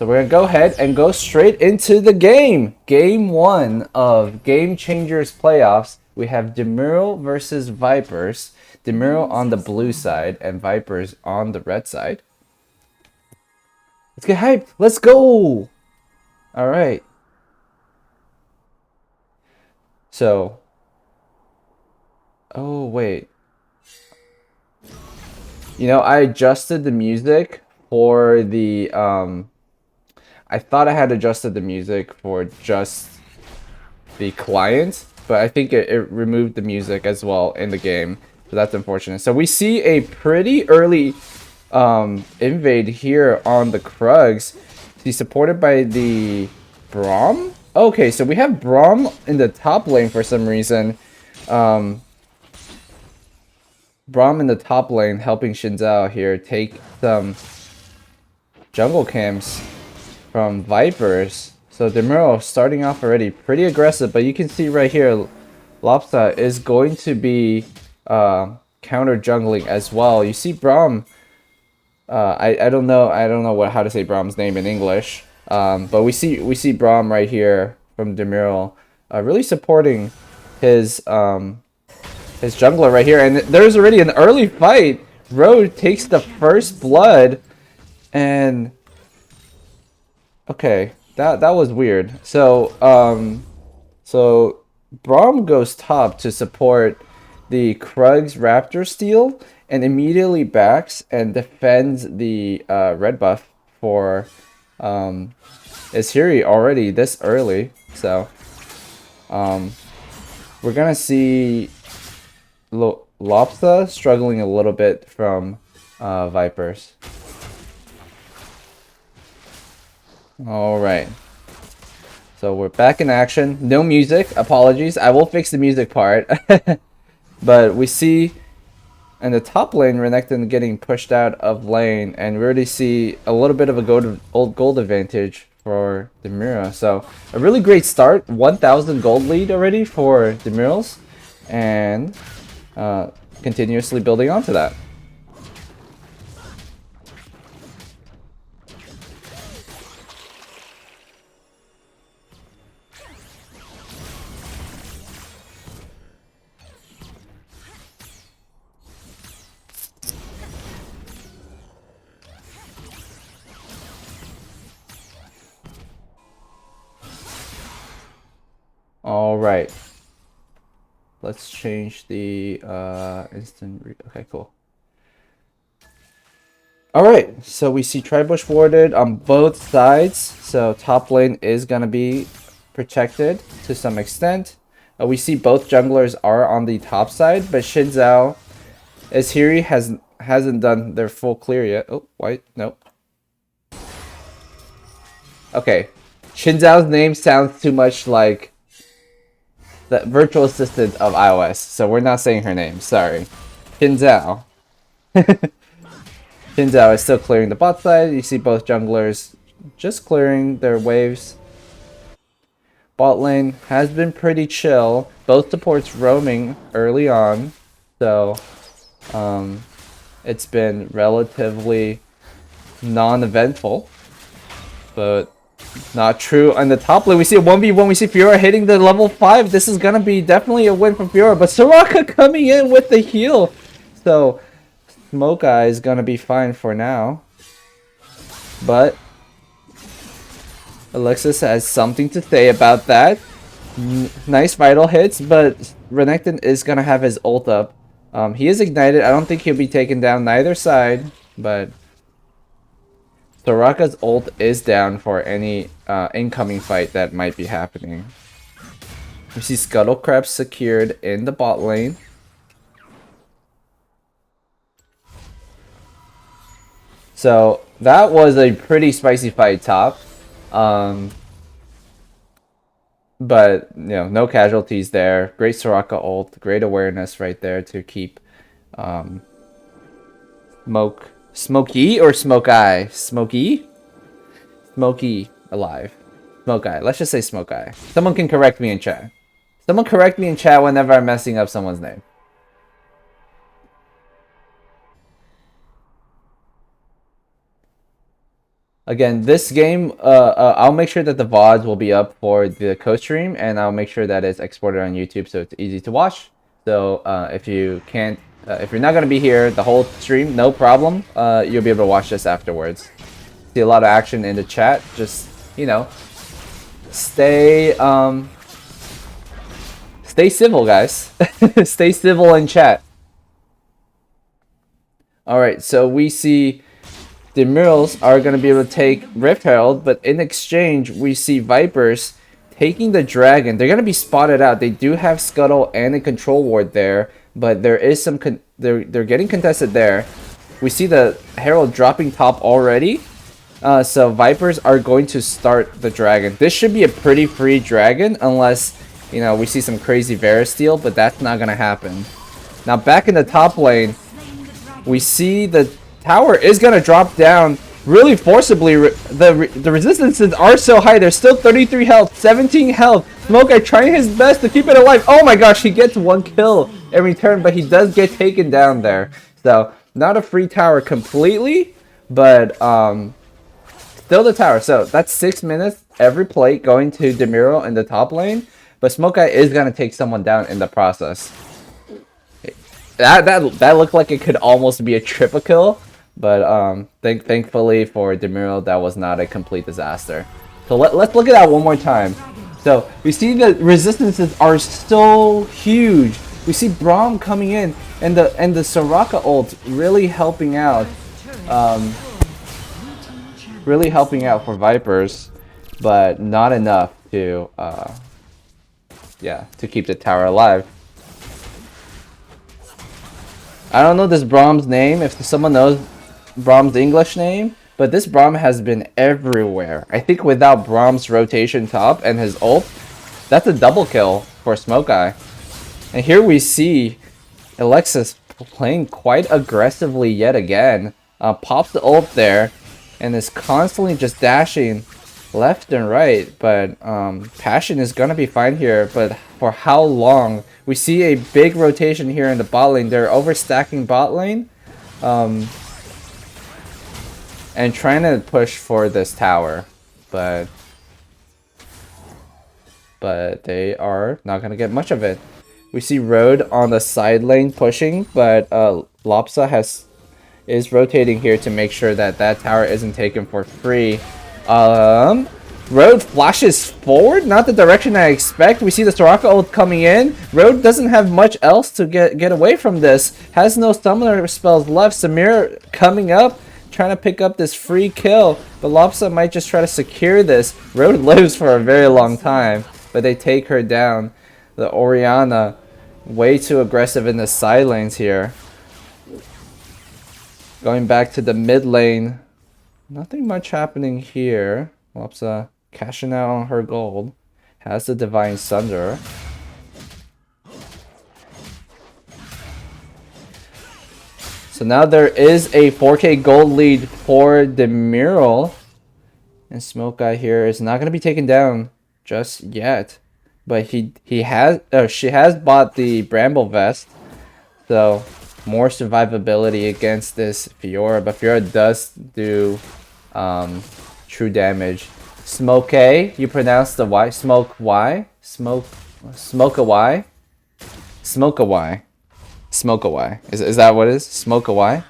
So we're gonna go ahead and go straight into the game. Game 1 of Game Changers playoffs. We have Demiral versus Vipers. Demiral on the blue side and Vipers on the red side. Let's get hyped. Let's go. All right. So. Oh, wait. You know, I adjusted the music for the, I thought I had adjusted the music for just the client, but I think it removed the music as well in the game. So that's unfortunate. So we see a pretty early invade here on the Krugs. He's supported by the Braum? Okay, so we have Braum in the top lane for some reason. Braum in the top lane helping Shinzao here take some jungle camps from Vipers. So Demiral starting off already pretty aggressive, but you can see right here, Lopsa is going to be counter jungling as well. You see Braum. I don't know how to say Braum's name in English. But we see Braum right here from Demiral, really supporting his jungler right here, and there's already an early fight. Road takes the first blood, and okay, that was weird. So so Braum goes top to support the Krug's Raptor steal, and immediately backs and defends the red buff for Ishiri already this early. So we're gonna see Lopsa struggling a little bit from Vipers. Alright. So we're back in action. No music. Apologies. I will fix the music part. But we see in the top lane, Renekton getting pushed out of lane. And we already see a little bit of a gold advantage for Demiral. So a really great start. 1,000 gold lead already for Demirals. And continuously building onto that. All right. Let's change the okay, cool. All right, so we see Tribush warded on both sides. So top lane is gonna be protected to some extent. We see both junglers are on the top side, but Shinzao, Ishiri hasn't done their full clear yet. Oh, wait, nope. Okay, Shinzao's name sounds too much like the virtual assistant of iOS, so we're not saying her name. Sorry, Shinzao. Shinzao is still clearing the bot side. You see both junglers just clearing their waves. Bot lane has been pretty chill. Both supports roaming early on, so it's been relatively non-eventful, but not true. On the top lane, we see a 1v1. We see Fiora hitting the level 5. This is gonna be definitely a win from Fiora, but Soraka coming in with the heal. So Smoke Eye is gonna be fine for now, but Alexis has something to say about that. Nice vital hits, but Renekton is gonna have his ult up. He is ignited. I don't think he'll be taken down neither side, but Soraka's ult is down for any incoming fight that might be happening. We see Scuttle Crab secured in the bot lane. So that was a pretty spicy fight top. But, you know, no casualties there. Great Soraka ult. Great awareness right there to keep Smokey or Smoke Eye? Smokey alive. Smoke Eye. Let's just say Smoke Eye. Someone can correct me in chat. Someone correct me in chat whenever I'm messing up someone's name. Again, this game, I'll make sure that the VODs will be up for the co-stream, and I'll make sure that it's exported on YouTube so it's easy to watch. So if you can't, if you're not gonna be here the whole stream, no problem. You'll be able to watch this afterwards. See a lot of action in the chat. Just, you know, stay stay civil, guys. Stay civil in chat. All right, so we see Demirals are going to be able to take Rift Herald, but in exchange, we see Vipers taking the Dragon. They're going to be spotted out. They do have Scuttle and a Control Ward there, but there is some they're getting contested there. We see the Herald dropping top already, so Vipers are going to start the Dragon. This should be a pretty free Dragon unless, you know, we see some crazy Varus steal, but that's not going to happen. Now back in the top lane, we see the tower is going to drop down really forcibly. The resistances are so high. There's still 33 health, 17 health. Smoke trying his best to keep it alive. Oh my gosh, he gets 1 kill every turn, but he does get taken down there. So, not a free tower completely, but still the tower. So, that's 6 minutes every plate going to Demiral in the top lane. But Smoke is going to take someone down in the process. That looked like it could almost be a triple kill. But thankfully for Demiral, that was not a complete disaster. So let's look at that one more time. So we see the resistances are so huge. We see Braum coming in, and the Soraka ult really helping out. Really helping out for Vipers, but not enough to to keep the tower alive. I don't know this Braum's name. If someone knows Braum's English name, but this Braum has been everywhere. I think without Braum's rotation top and his ult, that's a double kill for Smoke-Eye. And here we see Alexis playing quite aggressively yet again. Pops the ult there and is constantly just dashing left and right. But Passion is going to be fine here. But for how long? We see a big rotation here in the bot lane. They're overstacking bot lane. And trying to push for this tower, but they are not gonna get much of it. We see Road on the side lane pushing, but Lopsa is rotating here to make sure that that tower isn't taken for free. Road flashes forward, not the direction I expect. We see the Soraka ult coming in. Road doesn't have much else to get away from this. Has no summoner spells left. Samir coming up, trying to pick up this free kill, but Lopsa might just try to secure this. Road lives for a very long time, but they take her down. The Orianna, way too aggressive in the side lanes here. Going back to the mid lane, nothing much happening here. Lopsa cashing out on her gold. Has the Divine Sunder. So now there is a 4K gold lead for Demiral. And Smoke-Eye here is not going to be taken down just yet. But she has bought the Bramble Vest. So more survivability against this Fiora. But Fiora does do true damage. Smoke-A, you pronounce the Y. Smoke-Y? Smoke-A-Y? Smoke-A-Y. Smoke-A-Y. Is that what it is? Smoke-A-Y?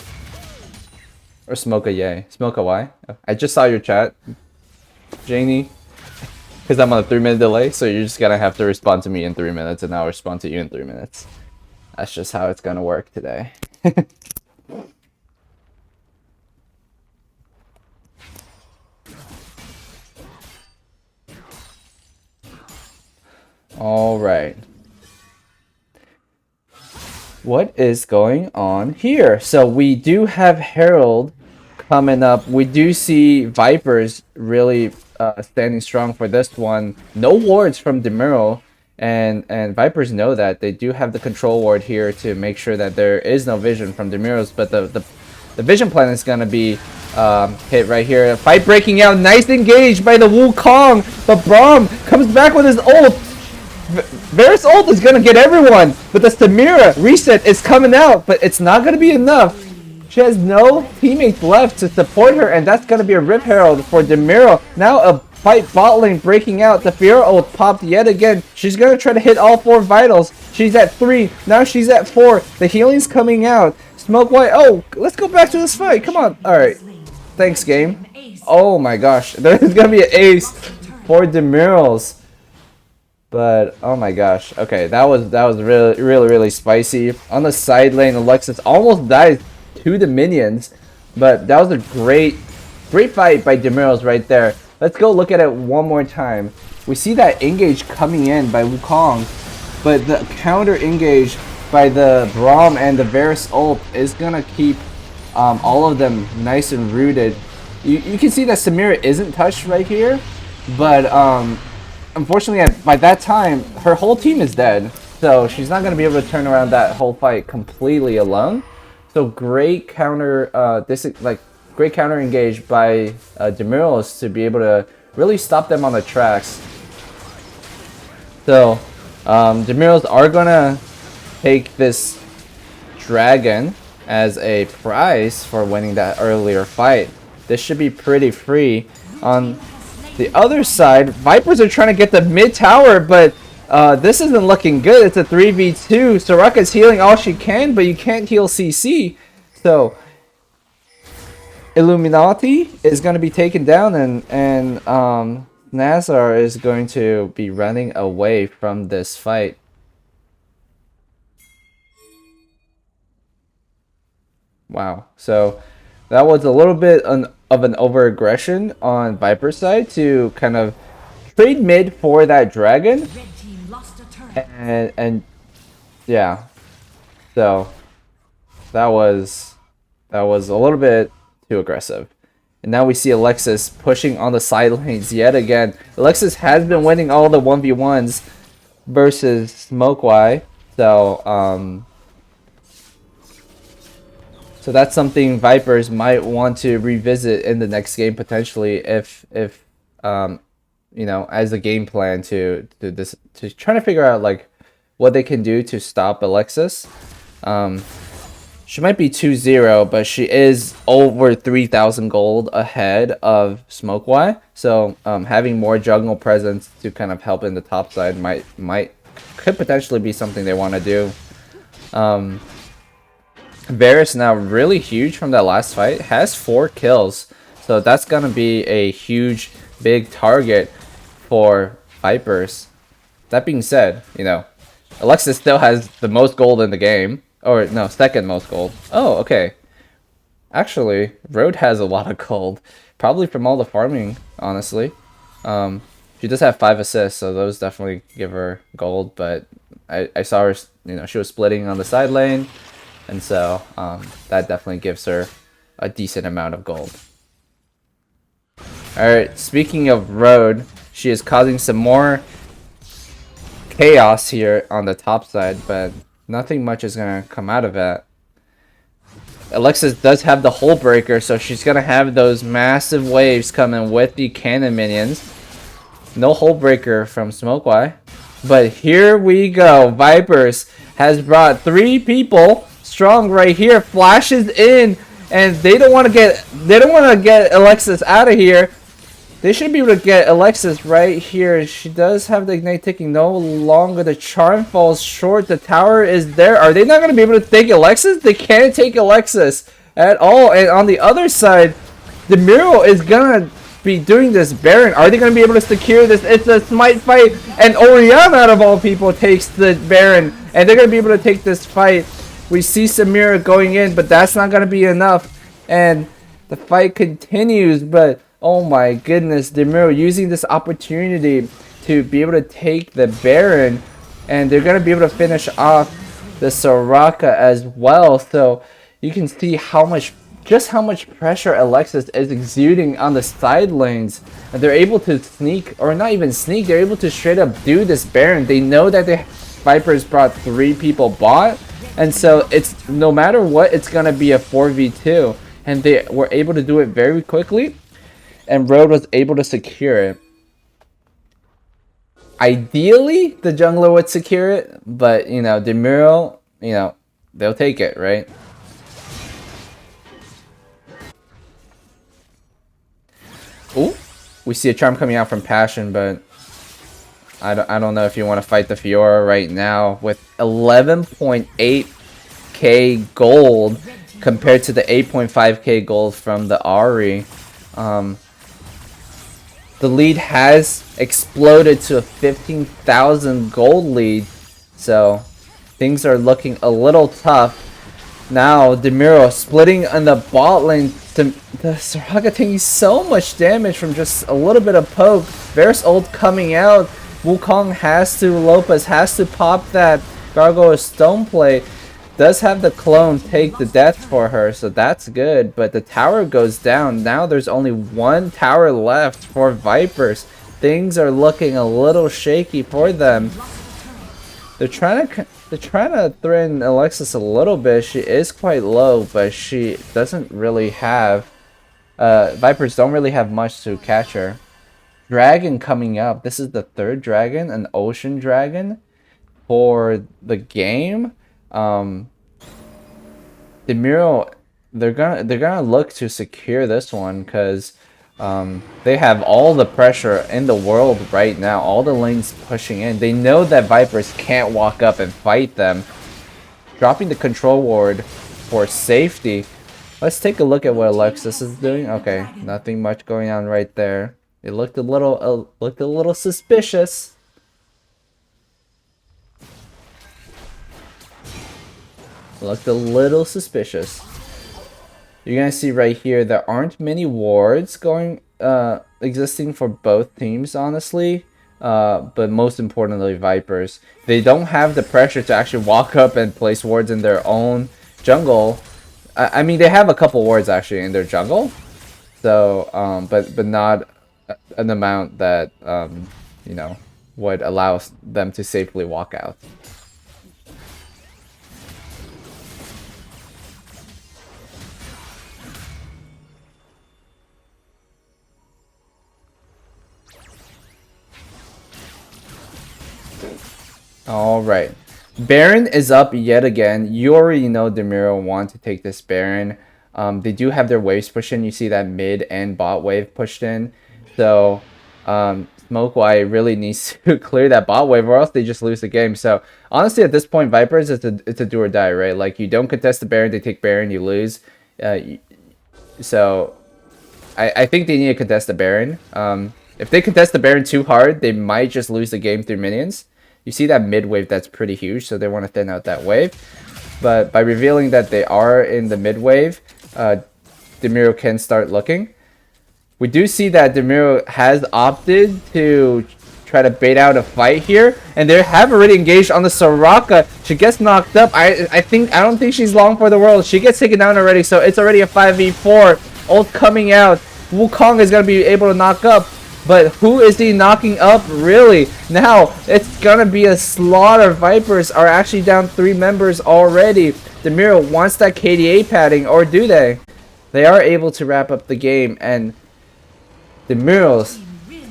Or Smoke-A-Yay? Smoke-A-Y? I just saw your chat, Janie. Because I'm on a 3-minute delay, so you're just gonna have to respond to me in 3 minutes, and I'll respond to you in 3 minutes. That's just how it's gonna work today. Alright. What is going on here? So we do have Herald coming up. We do see Vipers really standing strong for this one. No wards from Demiral, and Vipers know that. They do have the control ward here to make sure that there is no vision from Demiral's, but the vision plan is gonna be hit right here. Fight breaking out, nice engage by the Wukong, but Braum comes back with his ult. Varus ult is gonna get everyone, but the Samira reset is coming out, but it's not gonna be enough. She has no teammates left to support her, and that's gonna be a Rip Herald for Demiral. Now a fight bot lane breaking out. The Fiora ult popped yet again. She's gonna try to hit all 4 vitals. She's at 3. Now she's at 4. The healing's coming out. Smoke White. Oh, let's go back to this fight. Come on. Alright. Thanks, game. Oh my gosh. There's gonna be an ace for Demirals. But oh my gosh. Okay, that was really spicy. On the side lane, Alexis almost died to the minions. But that was a great fight by Demirals right there. Let's go look at it one more time. We see that engage coming in by Wukong, but the counter engage by the Braum and the Varus ult is gonna keep all of them nice and rooted. You can see that Samira isn't touched right here, but unfortunately by that time her whole team is dead, so she's not gonna be able to turn around that whole fight completely alone. So great counter, great counter engage by Demirals to be able to really stop them on the tracks. So Demirals are gonna take this dragon as a prize for winning that earlier fight. This should be pretty free. On the other side, Vipers are trying to get the mid tower, but this isn't looking good. It's a 3v2. Soraka's healing all she can, but you can't heal CC. So Illuminati is going to be taken down, and Nazar is going to be running away from this fight. Wow. So that was a little bit of an over-aggression on Viper's side to kind of trade mid for that dragon. And yeah. So that was a little bit too aggressive. And now we see Alexis pushing on the side lanes yet again. Alexis has been winning all the 1v1s versus Smokey. So that's something Vipers might want to revisit in the next game potentially, if you know, as a game plan to try to figure out like what they can do to stop Alexis. She might be 2-0, but she is over 3,000 gold ahead of Smokey. So having more jungle presence to kind of help in the top side could potentially be something they want to do. Varus now really huge from that last fight, has 4 kills, so that's gonna be a huge big target for Vipers. That being said, you know, Alexis still has the most gold in the game, or no, second most gold. Oh, okay. Actually, Road has a lot of gold, probably from all the farming, honestly. She does have 5 assists, so those definitely give her gold, but I saw her, you know, she was splitting on the side lane. And so that definitely gives her a decent amount of gold. Alright, speaking of Road, she is causing some more chaos here on the top side, but nothing much is going to come out of that. Alexis does have the Hull Breaker, so she's going to have those massive waves coming with the cannon minions. No Hull Breaker from Smokey. But here we go. Vipers has brought 3 people strong right here, flashes in, and they don't want to get Alexis out of here. They should be able to get Alexis right here. She does have the ignite ticking no longer. The charm falls short. The tower is there. Are they not going to be able to take Alexis? They can't take Alexis at all. And on the other side, Demiral is going to be doing this Baron. Are they going to be able to secure this? It's a smite fight, and Orianna out of all people takes the Baron, and they're going to be able to take this fight. We see Samira going in, but that's not going to be enough. And the fight continues, but oh my goodness, Demiral using this opportunity to be able to take the Baron. And they're going to be able to finish off the Soraka as well. So you can see just how much pressure Alexis is exuding on the side lanes. And they're able to sneak, or not even sneak, they're able to straight up do this Baron. They know that the Vipers brought 3 people bot. And so it's no matter what, it's going to be a 4v2. And they were able to do it very quickly. And Road was able to secure it. Ideally, the jungler would secure it. But, you know, Demiral, you know, they'll take it, right? Ooh, we see a charm coming out from Passion, but I don't know if you want to fight the Fiora right now with 11.8k gold compared to the 8.5k gold from the Ari. The lead has exploded to a 15,000 gold lead, so things are looking a little tough. Now Demiral splitting on the bot lane. The Soraka taking so much damage from just a little bit of poke. Varus ult coming out. Lopez has to pop that Gargoyle Stone Plate. Does have the clone take the death for her, so that's good. But the tower goes down. Now there's only one tower left for Vipers. Things are looking a little shaky for them. They're trying to threaten Alexis a little bit. She is quite low, but she doesn't really have... Vipers don't really have much to catch her. Dragon coming up. This is the third dragon, an ocean dragon for the game. Demiral, they're gonna look to secure this one because they have all the pressure in the world right now. All the lanes pushing in. They know that Vipers can't walk up and fight them. Dropping the control ward for safety. Let's take a look at what Alexis is doing. Okay, nothing much going on right there. It looked a little suspicious. Looked a little suspicious. You're gonna see right here there aren't many wards existing for both teams, honestly. But most importantly, Vipers. They don't have the pressure to actually walk up and place wards in their own jungle. I mean, they have a couple wards actually in their jungle. So, but not an amount that you know, would allow them to safely walk out. Alright. Baron is up yet again. You already know Demiral want to take this Baron. They do have their waves pushed in. You see that mid and bot wave pushed in. So, Smokewire really needs to clear that bot wave or else they just lose the game. So, honestly, at this point, Vipers, it's a do or die, right? Like, you don't contest the Baron, they take Baron, you lose. So, I think they need to contest the Baron. If they contest the Baron too hard, they might just lose the game through minions. You see that mid wave, that's pretty huge, so they want to thin out that wave. But by revealing that they are in the mid wave, Demiral can start looking. We do see that Demiral has opted to try to bait out a fight here, and they have already engaged on the Soraka. She gets knocked up. I don't think she's long for the world. She gets taken down already, so it's already a 5v4. Ult coming out. Wukong is gonna be able to knock up. But who is he knocking up, really? Now, it's gonna be a slaughter. Vipers are actually down 3 members already. Demiral wants that KDA padding, or do they? They are able to wrap up the game, and Demirals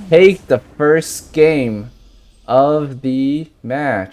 take the first game of the match.